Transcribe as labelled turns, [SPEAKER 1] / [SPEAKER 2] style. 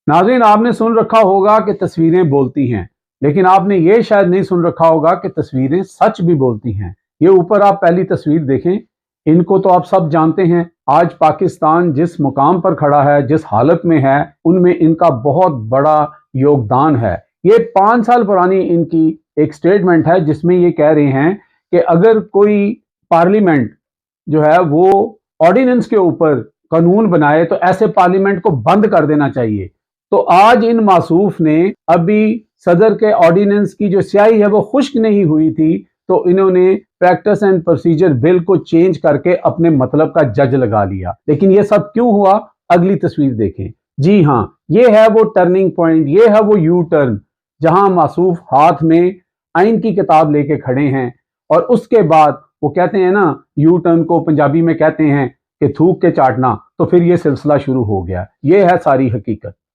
[SPEAKER 1] नाज़रीन, आपने सुन रखा होगा कि तस्वीरें बोलती हैं, लेकिन आपने ये शायद नहीं सुन रखा होगा कि तस्वीरें सच भी बोलती हैं। ये ऊपर आप पहली तस्वीर देखें, इनको तो आप सब जानते हैं। आज पाकिस्तान जिस मुकाम पर खड़ा है, जिस हालत में है, उनमें इनका बहुत बड़ा योगदान है। ये 5 साल पुरानी इनकी एक स्टेटमेंट है जिसमें ये कह रहे हैं कि अगर कोई पार्लियामेंट जो है वो ऑर्डिनेंस के ऊपर कानून बनाए तो ऐसे पार्लियामेंट को बंद कर देना चाहिए। तो आज इन मासूफ ने अभी सदर के ऑर्डिनेंस की जो स्याही है वो खुश्क नहीं हुई थी, तो इन्होंने प्रैक्टिस एंड प्रोसीजर बिल को चेंज करके अपने मतलब का जज लगा लिया। लेकिन ये सब क्यों हुआ, अगली तस्वीर देखें। जी हाँ, ये है वो टर्निंग पॉइंट, ये है वो यू टर्न, जहां मासूफ हाथ में आइन की किताब लेके खड़े हैं और उसके बाद वो कहते हैं ना, यू टर्न को पंजाबी में कहते हैं कि थूक के चाटना, तो फिर ये सिलसिला शुरू हो गया। ये है सारी हकीकत।